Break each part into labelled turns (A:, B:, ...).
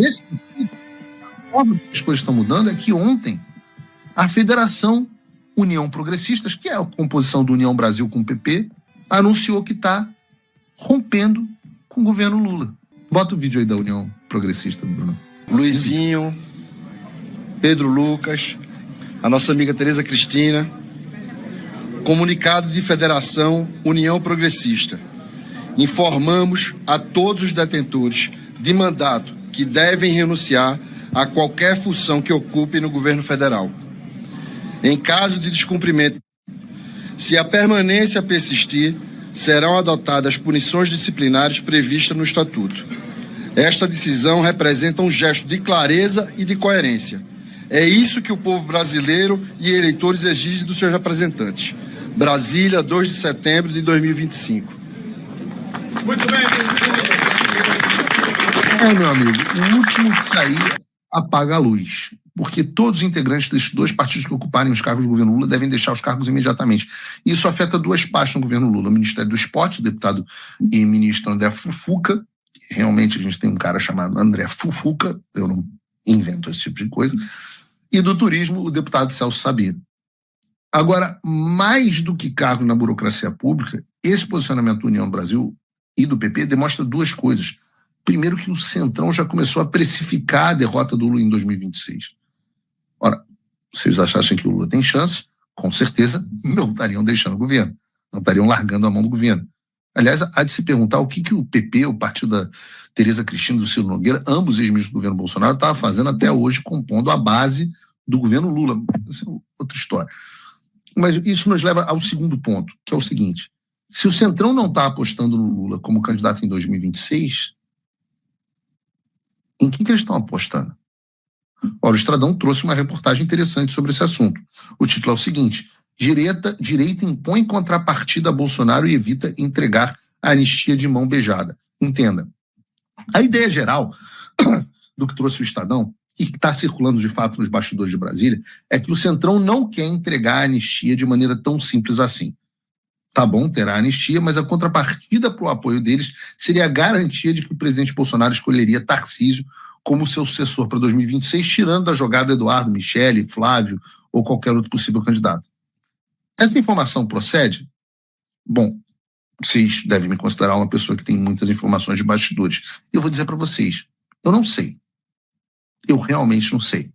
A: Nesse sentido, a forma que as coisas estão mudando é que ontem a Federação União Progressistas, que é a composição do União Brasil com o PP, anunciou que está rompendo com o governo Lula. Bota o vídeo aí da União Progressista, Bruno.
B: Luizinho, Pedro Lucas, a nossa amiga Tereza Cristina. Comunicado de Federação União Progressista. Informamos a todos os detentores de mandato que devem renunciar a qualquer função que ocupem no governo federal. Em caso de descumprimento, se a permanência persistir, serão adotadas punições disciplinares previstas no Estatuto. Esta decisão representa um gesto de clareza e de coerência. É isso que o povo brasileiro e eleitores exigem dos seus representantes. Brasília, 2 de setembro de 2025.
C: Muito bem.
A: Meu amigo, o último que sair apaga a luz. Porque todos os integrantes desses dois partidos que ocuparem os cargos do governo Lula devem deixar os cargos imediatamente. Isso afeta duas pastas no governo Lula. O Ministério do Esporte, o deputado e ministro André Fufuca. Realmente a gente tem um cara chamado André Fufuca, eu não invento esse tipo de coisa. E do Turismo, o deputado Celso Sabino. Agora, mais do que cargo na burocracia pública, esse posicionamento do União Brasil e do PP demonstra duas coisas. Primeiro, que o Centrão já começou a precificar a derrota do Lula em 2026. Ora, se eles achassem que o Lula tem chance, com certeza não estariam deixando o governo, não estariam largando a mão do governo. Aliás, há de se perguntar o que o PP, o partido da Tereza Cristina e do Ciro Nogueira, ambos ex-ministros do governo Bolsonaro, estavam fazendo até hoje, compondo a base do governo Lula. Essa é outra história. Mas isso nos leva ao segundo ponto, que é o seguinte: se o Centrão não está apostando no Lula como candidato em 2026, em que eles estão apostando? Ora, o Estradão trouxe uma reportagem interessante sobre esse assunto. O título é o seguinte: Direita impõe contrapartida a Bolsonaro e evita entregar a anistia de mão beijada. Entenda, a ideia geral do que trouxe o Estadão, e que está circulando de fato nos bastidores de Brasília, é que o Centrão não quer entregar a anistia de maneira tão simples assim. Tá bom, terá anistia, mas a contrapartida para o apoio deles seria a garantia de que o presidente Bolsonaro escolheria Tarcísio como seu sucessor para 2026, tirando da jogada Eduardo, Michele, Flávio ou qualquer outro possível candidato. Essa informação procede? Bom, vocês devem me considerar uma pessoa que tem muitas informações de bastidores. Eu vou dizer para vocês, eu não sei. Eu realmente não sei.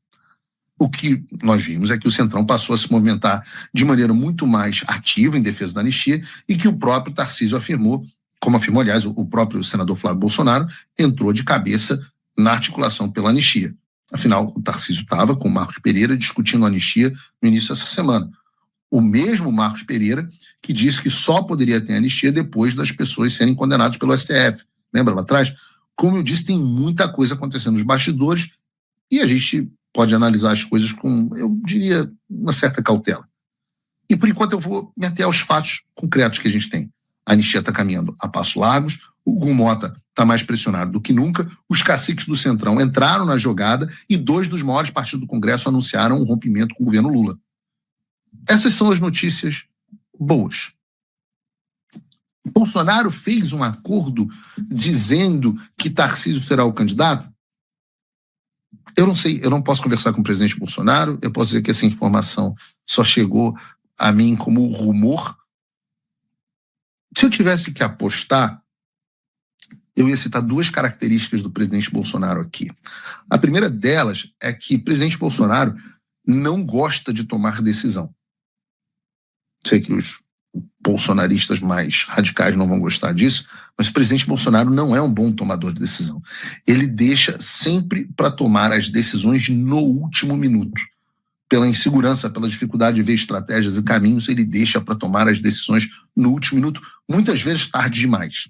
A: O que nós vimos é que o Centrão passou a se movimentar de maneira muito mais ativa em defesa da anistia e que o próprio Tarcísio afirmou, como afirmou, aliás, o próprio senador Flávio Bolsonaro, entrou de cabeça na articulação pela anistia. Afinal, o Tarcísio estava com o Marcos Pereira discutindo a anistia no início dessa semana. O mesmo Marcos Pereira que disse que só poderia ter anistia depois das pessoas serem condenadas pelo STF. Lembra lá atrás? Como eu disse, tem muita coisa acontecendo nos bastidores e a gente pode analisar as coisas com, eu diria, uma certa cautela. E por enquanto eu vou me ater aos fatos concretos que a gente tem. A anistia está caminhando a passos largos, o Hugo Mota está mais pressionado do que nunca, os caciques do Centrão entraram na jogada e 2 dos maiores partidos do Congresso anunciaram um rompimento com o governo Lula. Essas são as notícias boas. Bolsonaro fez um acordo dizendo que Tarcísio será o candidato? Eu não sei, eu não posso conversar com o presidente Bolsonaro, eu posso dizer que essa informação só chegou a mim como rumor. Se eu tivesse que apostar, eu ia citar 2 características do presidente Bolsonaro aqui. A primeira delas é que o presidente Bolsonaro não gosta de tomar decisão. Sei que os bolsonaristas mais radicais não vão gostar disso, mas o presidente Bolsonaro não é um bom tomador de decisão. Ele deixa sempre para tomar as decisões no último minuto. Pela insegurança, pela dificuldade de ver estratégias e caminhos, ele deixa para tomar as decisões no último minuto, muitas vezes tarde demais.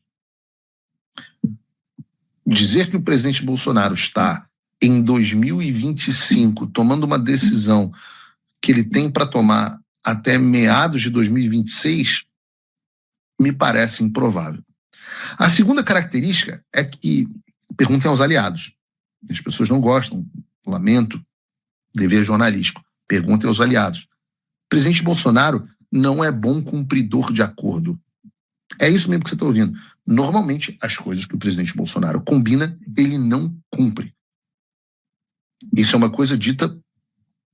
A: Dizer que o presidente Bolsonaro está em 2025 tomando uma decisão que ele tem para tomar até meados de 2026 me parece improvável. A segunda característica é que perguntem aos aliados. As pessoas não gostam, lamento, dever jornalístico. Perguntem aos aliados. O presidente Bolsonaro não é bom cumpridor de acordo. É isso mesmo que você está ouvindo. Normalmente, as coisas que o presidente Bolsonaro combina, ele não cumpre. Isso é uma coisa dita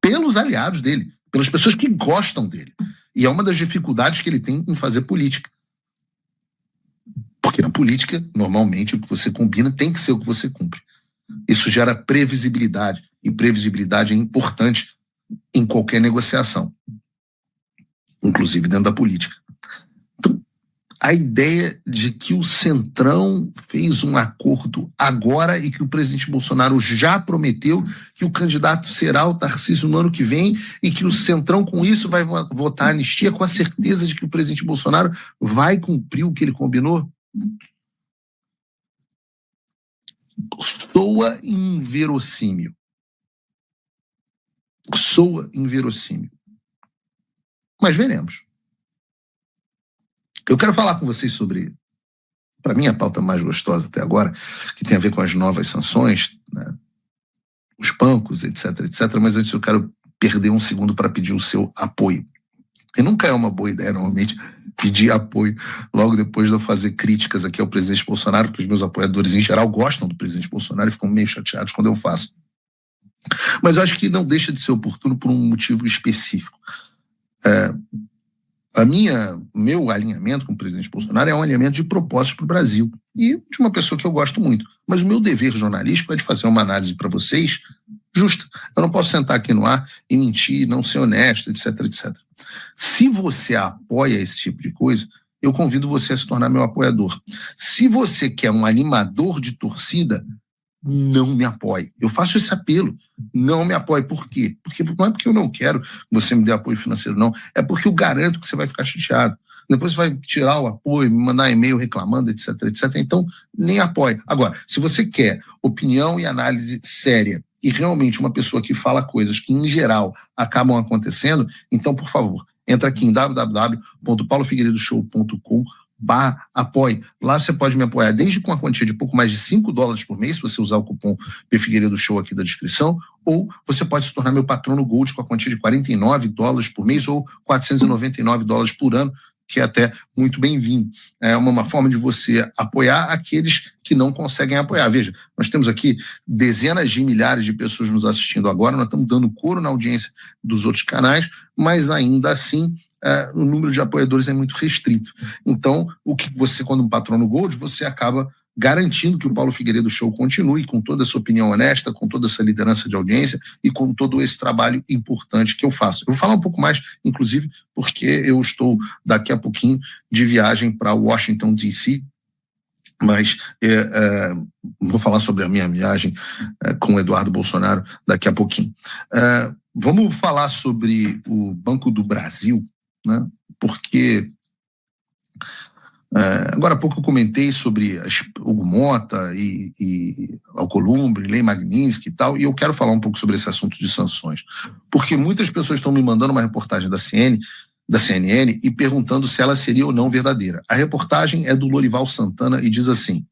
A: pelos aliados dele, pelas pessoas que gostam dele. E é uma das dificuldades que ele tem em fazer política. Porque na política, normalmente, o que você combina tem que ser o que você cumpre. Isso gera previsibilidade, e previsibilidade é importante em qualquer negociação, inclusive dentro da política. Então, a ideia de que o Centrão fez um acordo agora e que o presidente Bolsonaro já prometeu que o candidato será o Tarcísio no ano que vem e que o Centrão com isso vai votar a anistia com a certeza de que o presidente Bolsonaro vai cumprir o que ele combinou, soa inverossímil. Soa inverossímil. Mas veremos. Eu quero falar com vocês sobre, para mim, a pauta mais gostosa até agora, que tem a ver com as novas sanções, né, os bancos, etc, etc. Mas antes eu quero perder um segundo para pedir o seu apoio. E nunca é uma boa ideia, normalmente, pedir apoio logo depois de eu fazer críticas aqui ao presidente Bolsonaro, porque os meus apoiadores, em geral, gostam do presidente Bolsonaro e ficam meio chateados quando eu faço. Mas eu acho que não deixa de ser oportuno por um motivo específico. Meu alinhamento com o presidente Bolsonaro é um alinhamento de propósitos para o Brasil e de uma pessoa que eu gosto muito. Mas o meu dever jornalístico é de fazer uma análise para vocês justa. Eu não posso sentar aqui no ar e mentir, não ser honesto, etc, etc. Se você apoia esse tipo de coisa, eu convido você a se tornar meu apoiador. Se você quer um animador de torcida, não me apoie. Eu faço esse apelo. Não me apoie. Por quê? Porque não é porque eu não quero que você me dê apoio financeiro, não. É porque eu garanto que você vai ficar chateado. Depois você vai tirar o apoio, me mandar e-mail reclamando, etc, etc. Então, nem apoie. Agora, se você quer opinião e análise séria e realmente uma pessoa que fala coisas que, em geral, acabam acontecendo, então, por favor, entra aqui em www.paulofigueiredoshow.com/apoie. Lá você pode me apoiar desde com a quantia de pouco mais de $5 por mês, se você usar o cupom Figueiredo Show aqui da descrição, ou você pode se tornar meu patrono Gold com a quantia de $49 por mês ou $499 por ano, que é até muito bem-vindo. É uma forma de você apoiar aqueles que não conseguem apoiar. Veja, nós temos aqui dezenas de milhares de pessoas nos assistindo agora, nós estamos dando coro na audiência dos outros canais, mas ainda assim o número de apoiadores é muito restrito. Então, o que você, quando um patrono Gold, você acaba garantindo que o Paulo Figueiredo Show continue com toda essa opinião honesta, com toda essa liderança de audiência e com todo esse trabalho importante que eu faço. Eu vou falar um pouco mais, inclusive, porque eu estou daqui a pouquinho de viagem para Washington, D.C., mas vou falar sobre a minha viagem com o Eduardo Bolsonaro daqui a pouquinho. Vamos falar sobre o Banco do Brasil, né? Porque agora há pouco eu comentei sobre Hugo Mota e Alcolumbre, Lei Magnitsky e tal, e eu quero falar um pouco sobre esse assunto de sanções, porque muitas pessoas estão me mandando uma reportagem da CNN e perguntando se ela seria ou não verdadeira. A reportagem é do Lorival Santana e diz assim: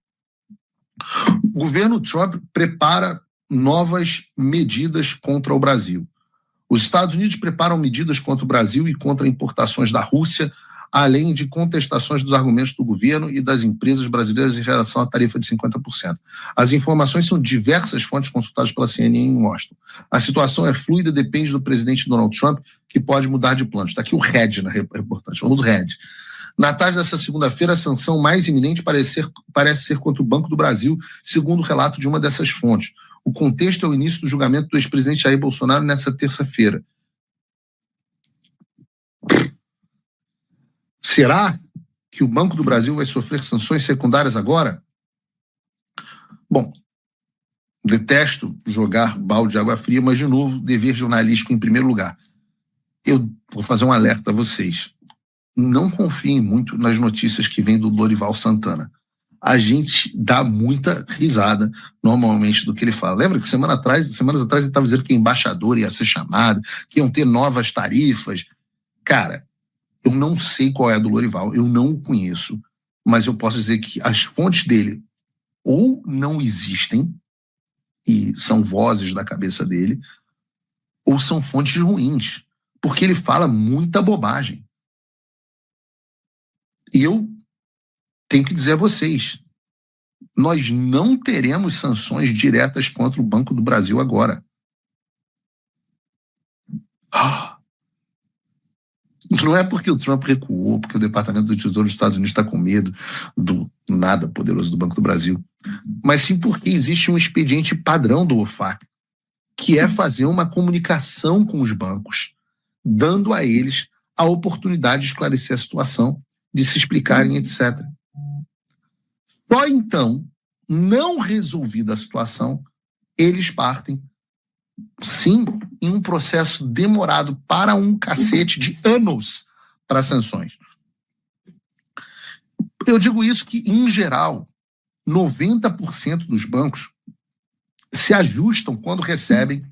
A: o governo Trump prepara novas medidas contra o Brasil. Os Estados Unidos preparam medidas contra o Brasil e contra importações da Rússia, além de contestações dos argumentos do governo e das empresas brasileiras em relação à tarifa de 50%. As informações são de diversas fontes consultadas pela CNN em Washington. A situação é fluida e depende do presidente Donald Trump, que pode mudar de plano. Está aqui o head na reportagem, vamos head. Na tarde dessa segunda-feira, a sanção mais iminente parece ser contra o Banco do Brasil, segundo o relato de uma dessas fontes. O contexto é o início do julgamento do ex-presidente Jair Bolsonaro nessa terça-feira. Será que o Banco do Brasil vai sofrer sanções secundárias agora? Bom, detesto jogar balde de água fria, mas, de novo, dever jornalístico em primeiro lugar. Eu vou fazer um alerta a vocês. Não confiem muito nas notícias que vêm do Lorival Santana. A gente dá muita risada, normalmente, do que ele fala. Lembra que semanas atrás ele estava dizendo que embaixador ia ser chamado, que iam ter novas tarifas. Cara, eu não sei qual é a do Lorival, eu não o conheço, mas eu posso dizer que as fontes dele ou não existem, e são vozes da cabeça dele, ou são fontes ruins, porque ele fala muita bobagem. E eu tenho que dizer a vocês, nós não teremos sanções diretas contra o Banco do Brasil agora. Não é porque o Trump recuou, porque o Departamento do Tesouro dos Estados Unidos está com medo do nada poderoso do Banco do Brasil, mas sim porque existe um expediente padrão do OFAC, que é fazer uma comunicação com os bancos, dando a eles a oportunidade de esclarecer a situação, de se explicarem, etc. Só então, não resolvida a situação, eles partem, sim, em um processo demorado para um cacete de anos para sanções. Eu digo isso que, em geral, 90% dos bancos se ajustam quando recebem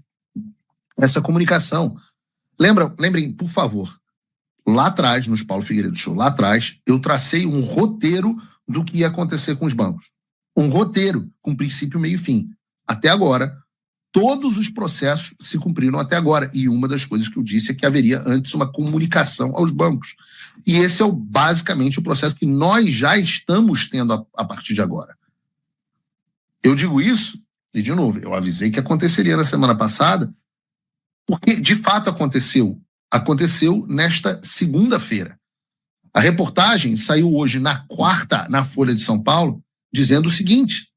A: essa comunicação. Lembrem, por favor, lá atrás, nos Paulo Figueiredo Show, lá atrás, eu tracei um roteiro do que ia acontecer com os bancos. Um roteiro com princípio, meio e fim. Até agora, todos os processos se cumpriram até agora. E uma das coisas que eu disse é que haveria antes uma comunicação aos bancos. E esse é basicamente o processo que nós já estamos tendo a partir de agora. Eu digo isso, e de novo, eu avisei que aconteceria na semana passada, porque de fato aconteceu. Aconteceu nesta segunda-feira. A reportagem saiu hoje na quarta, na Folha de São Paulo, dizendo o seguinte: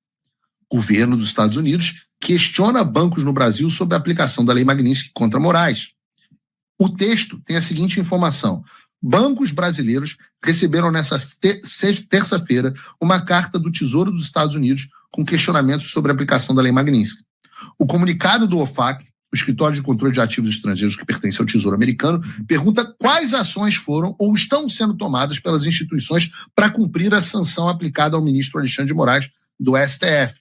A: o governo dos Estados Unidos questiona bancos no Brasil sobre a aplicação da Lei Magnitsky contra Moraes. O texto tem a seguinte informação: bancos brasileiros receberam nessa terça-feira uma carta do Tesouro dos Estados Unidos com questionamentos sobre a aplicação da Lei Magnitsky. O comunicado do OFAC, o Escritório de Controle de Ativos Estrangeiros que pertence ao Tesouro Americano, pergunta quais ações foram ou estão sendo tomadas pelas instituições para cumprir a sanção aplicada ao ministro Alexandre de Moraes do STF.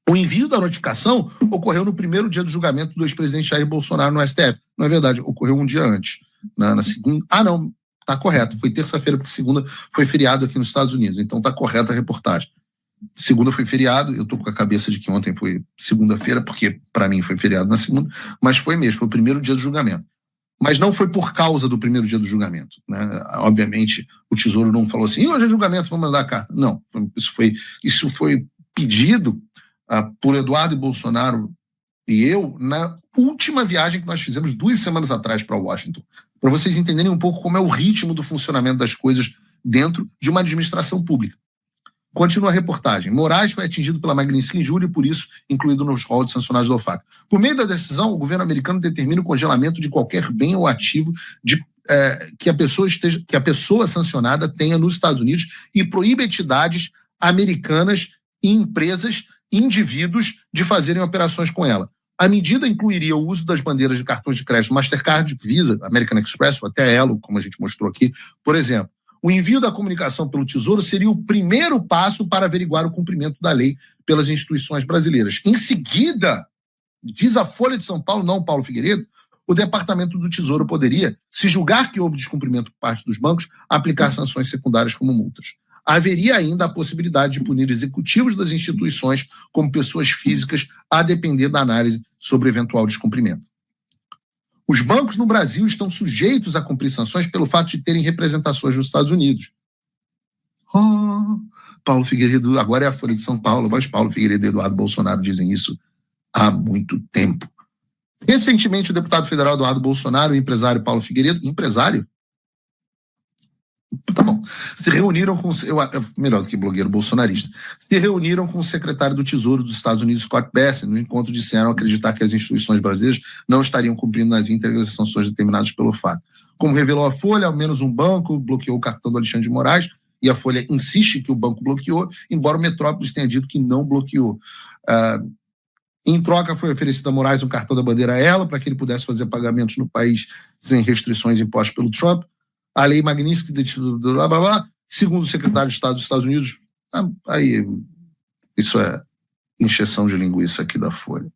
A: O envio da notificação ocorreu no primeiro dia do julgamento do ex-presidente Jair Bolsonaro no STF. Não é verdade, ocorreu um dia antes. Na segunda... não, está correto. Foi terça-feira, porque segunda foi feriado aqui nos Estados Unidos. Então está correta a reportagem. Segunda foi feriado, eu estou com a cabeça de que ontem foi segunda-feira, porque para mim foi feriado na segunda, mas foi mesmo, foi o primeiro dia do julgamento. Mas não foi por causa do primeiro dia do julgamento, né? Obviamente, o Tesouro não falou assim, hoje é julgamento, vamos mandar a carta. Não, isso foi pedido por Eduardo Bolsonaro e eu na última viagem que nós fizemos 2 semanas atrás para Washington, para vocês entenderem um pouco como é o ritmo do funcionamento das coisas dentro de uma administração pública. Continua a reportagem. Moraes foi atingido pela Magnitsky injúria e, por isso, incluído nos rolos de sancionados do OFAC. Por meio da decisão, o governo americano determina o congelamento de qualquer bem ou ativo que a pessoa sancionada tenha nos Estados Unidos e proíbe entidades americanas e empresas, indivíduos, de fazerem operações com ela. A medida incluiria o uso das bandeiras de cartões de crédito Mastercard, Visa, American Express, ou até Elo, como a gente mostrou aqui, por exemplo. O envio da comunicação pelo Tesouro seria o primeiro passo para averiguar o cumprimento da lei pelas instituições brasileiras. Em seguida, diz a Folha de São Paulo, não Paulo Figueiredo, o Departamento do Tesouro poderia, se julgar que houve descumprimento por parte dos bancos, aplicar sanções secundárias como multas. Haveria ainda a possibilidade de punir executivos das instituições como pessoas físicas, a depender da análise sobre eventual descumprimento. Os bancos no Brasil estão sujeitos a cumprir sanções pelo fato de terem representações nos Estados Unidos. Paulo Figueiredo, agora é a Folha de São Paulo, mas Paulo Figueiredo e Eduardo Bolsonaro dizem isso há muito tempo. Recentemente, o deputado federal Eduardo Bolsonaro e o empresário Paulo Figueiredo, empresário? Tá bom. Se reuniram com... melhor do que blogueiro bolsonarista. Se reuniram com o secretário do Tesouro dos Estados Unidos, Scott Bessent. No encontro disseram acreditar que as instituições brasileiras não estariam cumprindo nas íntegras as sanções determinadas pelo FAC. Como revelou a Folha, ao menos um banco bloqueou o cartão do Alexandre de Moraes, e a Folha insiste que o banco bloqueou, embora o Metrópolis tenha dito que não bloqueou. Em troca, foi oferecido a Moraes um cartão da bandeira Elo para que ele pudesse fazer pagamentos no país sem restrições impostas pelo Trump. A lei Magnitsky, blá, blá, blá, segundo o secretário de Estado dos Estados Unidos, aí isso é encheção de linguiça aqui da Folha.